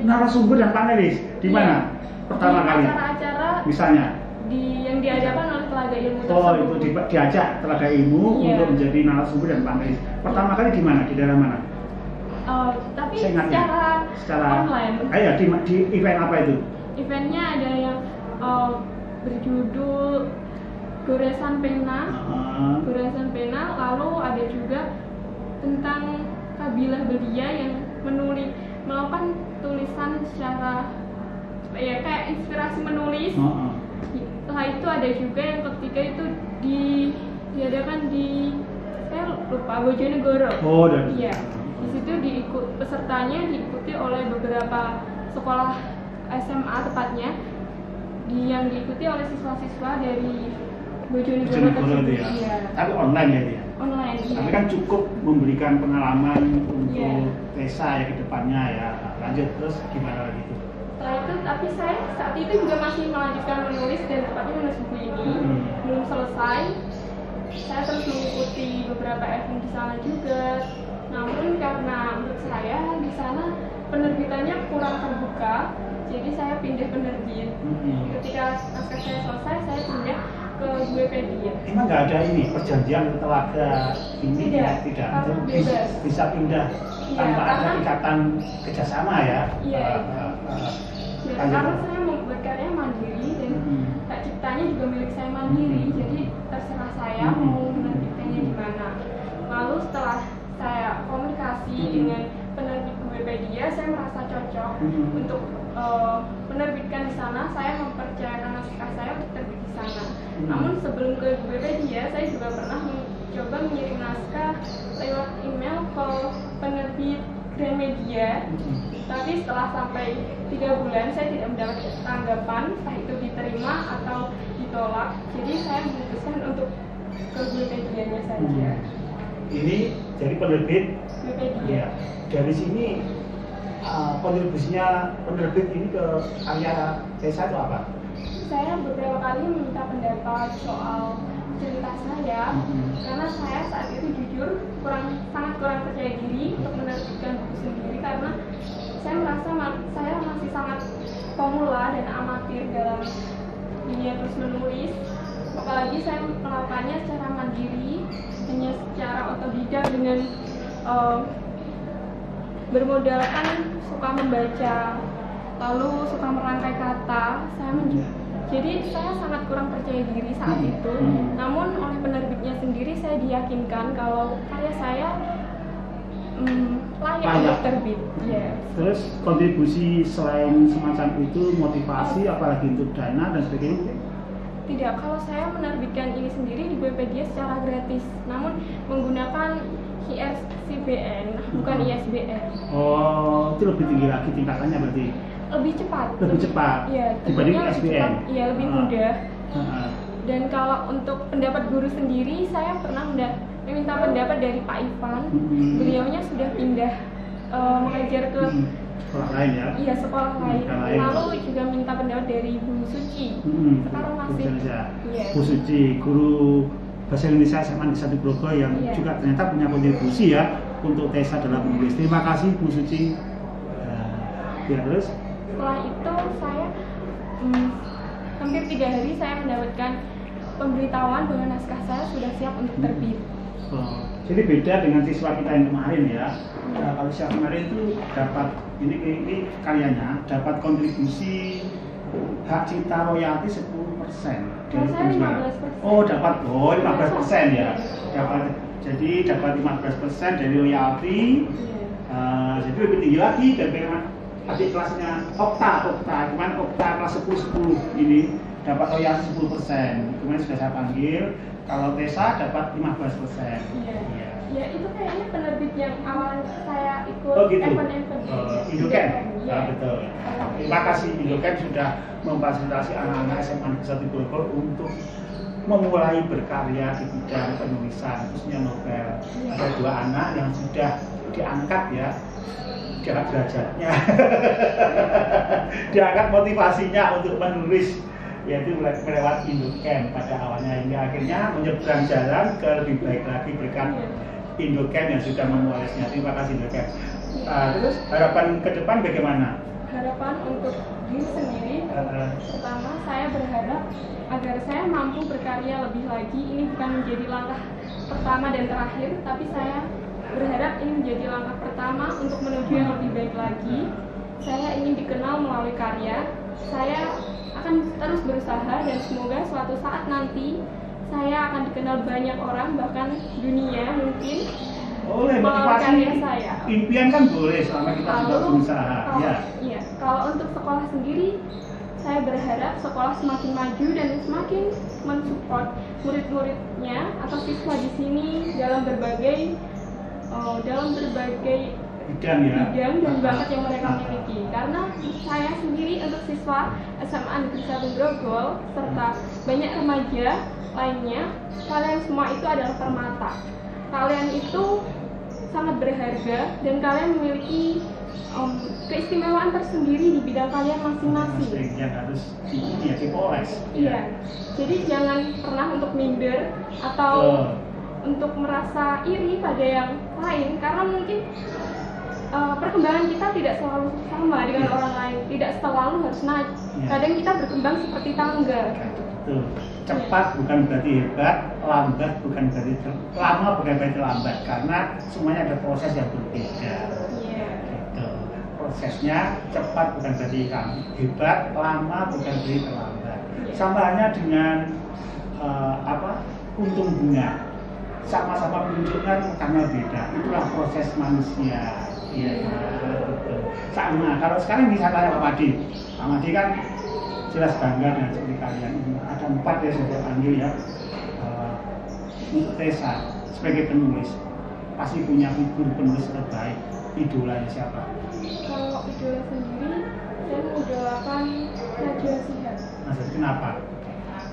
Narasumber dan panelis di mana? Pertama di kali. acara-acara Misalnya. yang diadakan oleh Telaga Ilmu Oh, tersebut. itu diajak Telaga Ilmu Iya. untuk menjadi narasumber dan panelis. Pertama kali di mana? Di daerah mana? Tapi Saya ingatnya. secara online. Ayo di event apa itu? Eventnya ada yang berjudul Goresan Pena. Goresan Pena, lalu ada juga tentang Kabilah Belia yang melakukan tulisan secara ya kayak inspirasi menulis. Setelah itu ada juga yang ketiga itu diadakan di saya lupa Bojonegoro. Oh, dan Iya. Di situ pesertanya diikuti oleh beberapa sekolah SMA tepatnya yang diikuti oleh siswa-siswa dari Bojonegoro itu ya. Iya. Tapi online ya dia. Online. Iya. Tapi kan cukup memberikan pengalaman untuk Iya. Tessa ya ke depannya ya. Lanjut terus gimana lagi itu? Setelah itu, tapi saya saat itu juga masih melanjutkan menulis dan tepatnya menulis buku ini belum selesai. Saya terus mengikuti beberapa event di sana juga. Namun karena menurut saya di sana penerbitannya kurang terbuka, jadi saya pindah penerbit. Ketika naskah saya selesai, saya pindah ke Wikipedia. Emang nggak ada ini perjanjian Telaga ini? Tidak, Tidak. karena Itu bebas. bisa pindah Iya, tanpa ada karena- ikatan kerjasama ya. Iya. Lanjut. Ya, karena saya berkarya mandiri dan hak ciptanya juga milik saya mandiri, jadi terserah saya mau menerbitkannya di mana. Lalu setelah saya komunikasi dengan penerbit Wikipedia, saya merasa cocok untuk menerbitkan di sana. Saya mempercayakan naskah saya untuk terbit di sana. Namun sebelum ke Wikipedia, saya juga pernah mencoba mengirim naskah lewat email ke penerbit Gramedia. Tapi setelah sampai 3 bulan saya tidak mendapat tanggapan, entah itu diterima atau ditolak. Jadi saya memutuskan untuk ke Wikipedia-nya saja. Ini dari penerbit. Wikipedia. Ya. Dari sini kontribusinya penerbit ini ke karya Tessa itu apa? Saya beberapa kali meminta pendapat soal cerita saya, karena saya saat itu jujur sangat kurang percaya diri untuk menerbitkan buku sendiri karena saya merasa saya masih sangat pemula dan amatir dalam dunia terus menulis. Apalagi saya melakukannya secara mandiri, hanya secara otodidak dengan bermodalkan suka membaca, lalu suka merangkai kata. Jadi saya sangat kurang percaya diri saat itu. Namun oleh penerbitnya sendiri saya diyakinkan kalau karya saya layak untuk terbit. Yes. Terus kontribusi selain semacam itu, motivasi apalagi untuk dana dan sebagainya? Tidak, kalau saya menerbitkan ini sendiri di Wikipedia secara gratis, namun menggunakan ISBN, bukan ISBN. Oh, itu lebih tinggi lagi tingkatannya berarti? Lebih cepat. Lebih cepat Iya, dibanding tentunya lebih SBN? cepat, iya, lebih mudah. Dan kalau untuk pendapat guru sendiri, saya pernah meminta pendapat dari Pak Ivan. Beliaunya sudah pindah mengajar ke sekolah lain ya? Iya, sekolah lain. Lalu juga minta pendapat dari Bu Suci. Sekarang masih iya. Bu Suci, guru bahasa Indonesia SMA Negeri 1 Grogol yang juga ternyata punya kontribusi ya untuk Tessa dalam menulis. Terima kasih Bu Suci. Ya, terus? Setelah itu saya hampir 3 hari saya mendapatkan pemberitahuan bahwa naskah saya sudah siap untuk terbit. Jadi beda dengan siswa kita yang kemarin ya. Nah, kalau siswa kemarin itu dapat ini karyanya dapat kontribusi hak cipta royalti 10% dari penjualan. Oh dapat 15% ya. Dapat 15% dari royalti. Jadi lebih tinggi lagi dari adik kelasnya Okta kelas 10 ini dapat royalti 10%. Kemudian sudah saya panggil. Kalau Tessa dapat 15%. Ya itu kayaknya penerbit yang awal saya ikut event-event Indoken. Betul. Terima kasih Indoken sudah memfasilitasi anak-anak SMA Negeri 1 Grogol untuk memulai berkarya di bidang penulisan, khususnya novel. Ada 2 anak yang sudah diangkat ya, diangkat derajatnya, diangkat motivasinya untuk menulis, yaitu melewat Indoken pada awalnya hingga akhirnya menyeberang jalan ke lebih baik lagi berkat Indoken yang sudah menulisnya. Terima kasih Indoken. Terus harapan ke depan bagaimana? Harapan untuk diri sendiri, pertama saya berharap agar saya mampu berkarya lebih lagi. Ini bukan menjadi langkah pertama dan terakhir, tapi saya berharap ini menjadi langkah pertama untuk menuju yang lebih baik lagi. Saya ingin dikenal melalui karya. Saya akan terus berusaha dan semoga suatu saat nanti saya akan dikenal banyak orang, bahkan dunia mungkin. Motivasi karya saya. Impian kan boleh selama kita sudah berusaha. Iya. Kalau untuk sekolah sendiri, saya berharap sekolah semakin maju dan semakin mensupport murid-muridnya atau siswa di sini dalam berbagai bidang dan bakat yang mereka miliki. Karena saya sendiri untuk siswa SMA Negeri 1 Grogol serta banyak remaja lainnya, kalian semua itu adalah permata. Kalian itu sangat berharga dan kalian memiliki keistimewaan tersendiri di bidang kalian masing-masing. Yang harus dipoles. Iya. Jadi jangan pernah untuk minder atau untuk merasa iri pada yang lain, karena mungkin perkembangan kita tidak selalu sama dengan orang lain, tidak selalu harus naik. Kadang kita berkembang seperti tangga. Betul. Cepat bukan berarti hebat, lambat bukan berarti lama bukan berarti lambat, karena semuanya ada proses yang berbeda. Gitu. Prosesnya cepat bukan berarti hebat, lama bukan berarti terlambat. Sama halnya dengan untung bunga, sama-sama menunjukkan karena beda. Itulah proses manusia. Iya, betul. Sama. Kalau sekarang bisa tanya Pak Madi kan jelas bangga dengan seperti kalian ini. Ada 4 ya saya panggil ya. Untuk Tessa sebagai penulis pasti punya figur penulis terbaik. Idolanya siapa? Kalau idola sendiri, saya mengidolakan Najwa Shihab. Kenapa?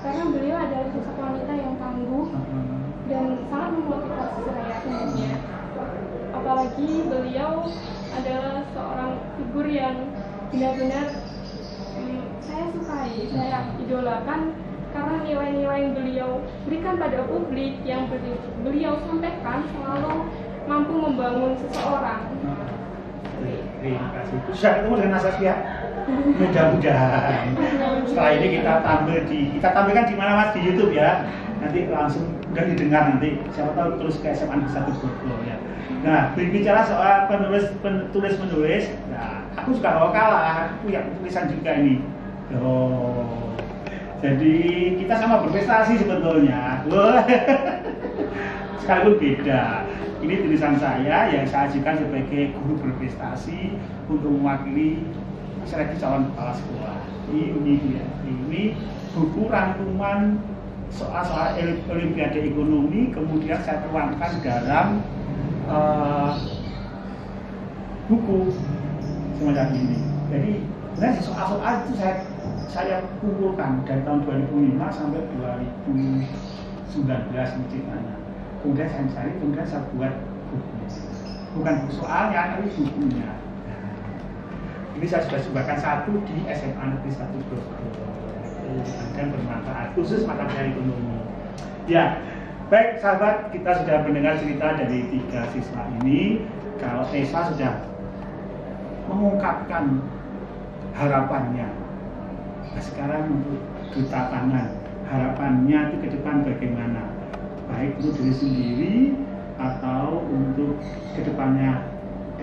Karena beliau adalah sosok wanita yang tangguh dan sangat memotivasi saya tentunya. Apalagi beliau adalah seorang figur yang benar-benar saya sukai, saya idolakan karena nilai-nilai yang beliau berikan pada publik, yang beliau sampaikan selalu mampu membangun seseorang. Terima kasih. Sudah ketemu dengan Nasasya? Mudah-mudahan. Setelah ini kita tampilkan di mana Mas, di YouTube ya. Nanti langsung udah didengar nanti. Siapa tahu terus ke SMA Negeri 1 Grogol ya. Nah, berbicara soal penulis-menulis, nah aku juga gak kalah, aku punya tulisan juga ini. Jadi kita sama berprestasi sebetulnya. Sekalipun beda. Ini tulisan saya yang saya ajukan sebagai guru berprestasi untuk mewakili seleksi calon kepala sekolah. Ini buku rangkuman soal-soal Olimpiade Ekonomi, kemudian saya tuangkan dalam buku semacam ini. Jadi sebenarnya soal-soal itu saya kumpulkan dari tahun 2005 sampai 2019 ceritanya. Kemudian saya cari, kemudian saya buat buku. Bukan buku soalnya, tapi bukunya. Ini saya sudah sebarkan 1 di SMA Negeri 1 Grogol. Dan bermanfaat khusus mata pelajaran ekonomi. Ya, baik sahabat, kita sudah mendengar cerita dari 3 siswa ini. Kalau Tessa sudah mengungkapkan harapannya. Nah, sekarang untuk Duta Pangan, harapannya itu ke depan bagaimana? baik untuk diri sendiri atau untuk kedepannya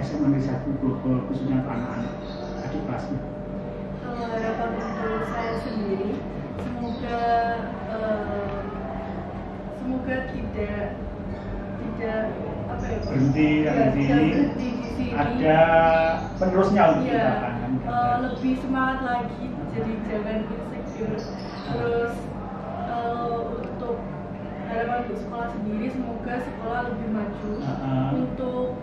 SMA Negeri 1 Grogol, khususnya untuk anak-anak adik kelasnya? Kalau harapan untuk saya sendiri, semoga tidak apa ya, berhenti di sini, ada penerusnya untuk kita kan? Lebih semangat lagi, jadi jangan insecure. Terus untuk harapan untuk sekolah sendiri, semoga sekolah lebih maju. Untuk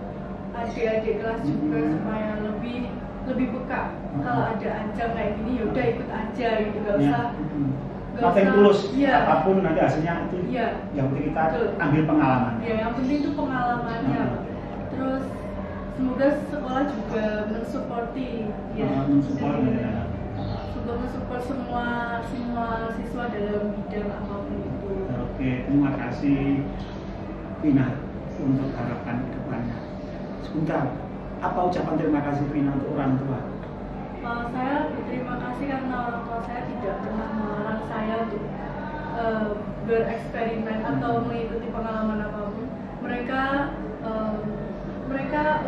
adik-adik kelas juga supaya lebih peka. Kalau ada ajang kayak gini, yaudah ikut aja gitu, nggak usah nothing tulus, apapun nanti hasilnya itu yang penting kita ambil pengalaman. Yang penting itu pengalamannya. Terus semoga sekolah juga mensupport semua siswa dalam bidang apapun itu. Oke, terima kasih Vina untuk harapan kedepannya. Sebentar, apa ucapan terima kasih Vina untuk orang tua? Saya berterima kasih karena orang tua saya tidak pernah melarang saya untuk bereksperimen atau mengikuti pengalaman apapun. Mereka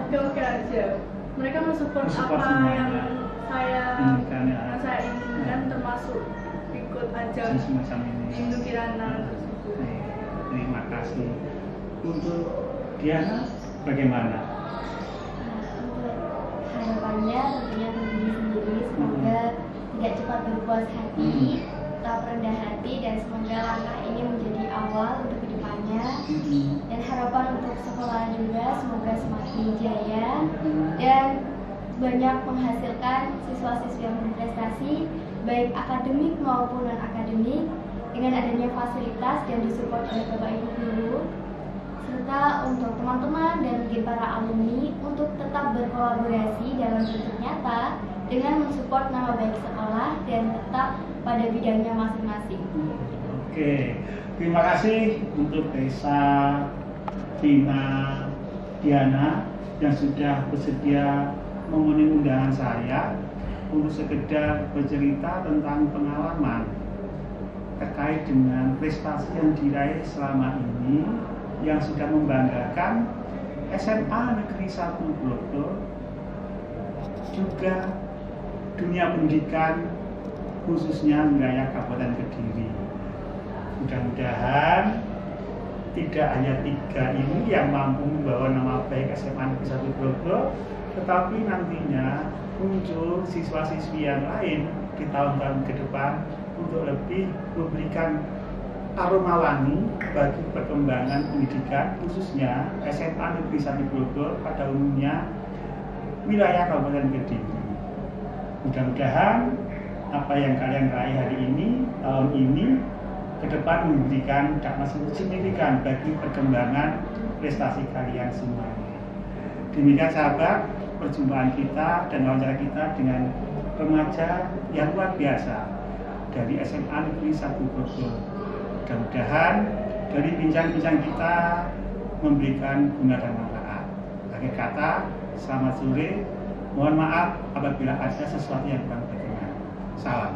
oke aja. Mereka mensupport apa yang saya inginkan, termasuk ikut ajang Indo Kirana tersebut. Terima kasih. Untuk Diana bagaimana? Harapannya tentunya untuk diri sendiri, semoga tidak cepat berpuas hati, tetap rendah hati, dan semoga langkah ini menjadi awal untuk kedepannya. Dan harapan untuk sekolah juga semoga semakin jaya dan banyak menghasilkan siswa-siswi yang berprestasi baik akademik maupun non akademik dengan adanya fasilitas dan disupport oleh Bapak Ibu guru, serta untuk teman-teman dan mungkin para alumni untuk tetap berkolaborasi dalam bentuk nyata dengan mensupport nama baik sekolah dan tetap pada bidangnya masing-masing. Oke, terima kasih untuk Tessa, Vina, Diana yang sudah bersedia memenuhi undangan saya untuk sekedar bercerita tentang pengalaman terkait dengan prestasi yang diraih selama ini yang sudah membanggakan SMA Negeri 1 Grogol, juga dunia pendidikan khususnya wilayah Kabupaten Kediri. Mudah-mudahan tidak hanya 3 ini yang mampu membawa nama baik SMA Negeri 1 Grogol, tetapi nantinya muncul siswa-siswi yang lain di tahun-tahun ke depan untuk lebih memberikan aroma wangi bagi perkembangan pendidikan khususnya SMA Negeri 1 Grogol pada umumnya wilayah Kabupaten Kediri. Mudah-mudahan apa yang kalian raih hari ini, tahun ini, ke depan memberikan dampak signifikan bagi perkembangan prestasi kalian semua. Demikian sahabat, perjumpaan kita dan wawancara kita dengan remaja yang luar biasa dari SMA Negeri 1 Grogol. Mudah-mudahan dari bincang-bincang kita memberikan guna dan manfaat. Akhir kata, selamat sore. Mohon maaf apabila ada sesuatu yang kurang berkenan. Salam.